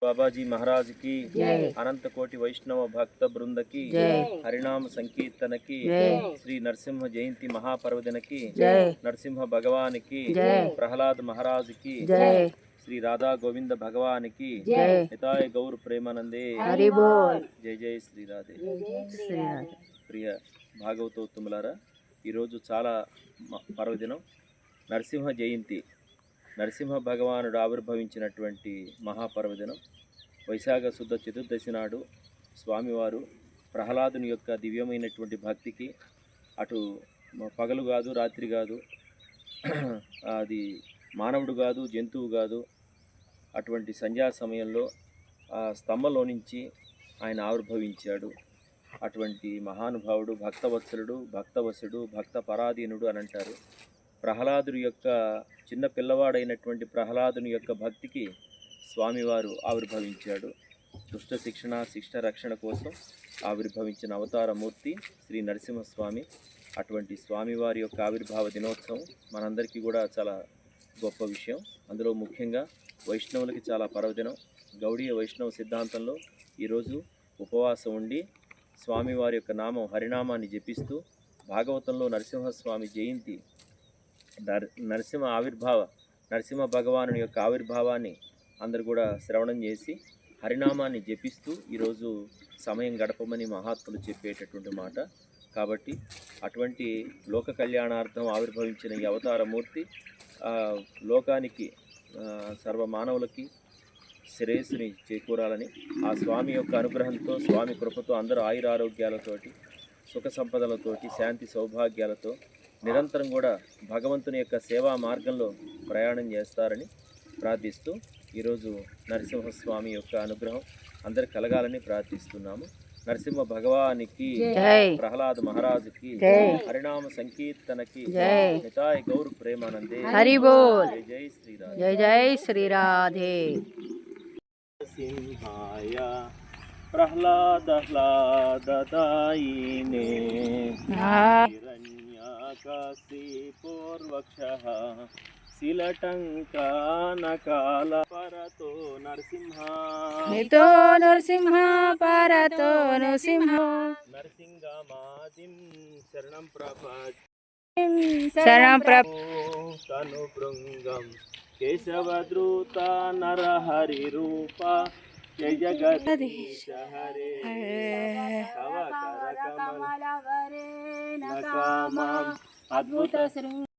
बाबाजी महाराज की, अनंत कोटि वैष्णव भक्त वृंद की, हरिनाम संकीर्तन की, श्री नरसिंह जयंती महापर्व दिन की, नरसिंह भगवान की, प्रहलाद महाराज की, श्री राधा गोविंद भगवान की, हिताय गौर प्रेमानंदे हरि बोल। जय जय श्री राधे। ప్రియ భాగవతోత్తములారా, ఈరోజు చాలా పర్వదినం, నరసింహ జయంతి. నరసింహ భగవానుడు ఆవిర్భవించినటువంటి మహాపర్వదినం. వైశాఖ శుద్ధ చతుర్దశి నాడు స్వామివారు ప్రహ్లాదుని యొక్క దివ్యమైనటువంటి భక్తికి, అటు పగలు కాదు రాత్రి కాదు, అది మానవుడు కాదు జంతువు కాదు, అటువంటి సంధ్యా సమయంలో ఆ స్తంభంలో నుంచి ఆయన ఆవిర్భవించాడు. అటువంటి మహానుభావుడు, భక్తవత్సలుడు, భక్తవసుడు, భక్త పరాధీనుడు అని అంటారు. ప్రహ్లాదుని యొక్క చిన్న పిల్లవాడైనటువంటి ప్రహ్లాదుని యొక్క భక్తికి స్వామివారు ఆవిర్భవించాడు. దుష్ట శిక్షణ, శిష్ట రక్షణ కోసం ఆవిర్భవించిన అవతారమూర్తి శ్రీ నరసింహస్వామి. అటువంటి స్వామివారి యొక్క ఆవిర్భావ దినోత్సవం మనందరికీ కూడా చాలా గొప్ప విషయం. అందులో ముఖ్యంగా వైష్ణవులకి చాలా పర్వదినం. గౌడీయ వైష్ణవ సిద్ధాంతంలో ఈరోజు ఉపవాసం ఉండి స్వామివారి యొక్క నామం హరినామాన్ని జపిస్తూ, భాగవతంలో నరసింహస్వామి జయంతి, నరసింహ భగవాను యొక్క ఆవిర్భావాన్ని అందరు కూడా శ్రవణం చేసి హరినామాన్ని జపిస్తూ ఈరోజు సమయం గడపమని మహాత్ములు చెప్పేటటువంటి మాట. కాబట్టి అటువంటి లోక కళ్యాణార్థం ఆవిర్భవించిన ఈ అవతారమూర్తి లోకానికి, సర్వమానవులకి శ్రేయస్సుని చేకూరాలని, ఆ స్వామి యొక్క అనుగ్రహంతో, స్వామి కృపతో అందరూ ఆయురారోగ్యాలతోటి, సుఖ సంపదలతోటి, శాంతి సౌభాగ్యాలతో నిరంతరం కూడా భగవంతుని యొక్క సేవా మార్గంలో ప్రయాణం చేస్తారని ప్రార్థిస్తూ ఈరోజు నరసింహస్వామి యొక్క అనుగ్రహం అందరు కలగాలని ప్రార్థిస్తున్నాము. నరసింహ భగవానికి, ప్రహ్లాద్ మహారాజుకి, హరినామ సంకీర్తనకి, నితాయ్ గౌర్ ప్రేమానందే హరి బోల్. జై జై శ్రీరాధే. జై జై శ్రీరాధే. సింహాయ ప్రహ్లాదాయినే హిరణ్యాకాశీపూర్వక్షః శిలటంకానకాల పరతో నరసింహ నితో నరసింహ పరతో నరసింహ నరసింహమాదిం శరణం తను భృంగం కేశవద్రూత నరహరి రూప జయ జగదీశ హరే తవ కరకమల వరే నకామం అద్భుత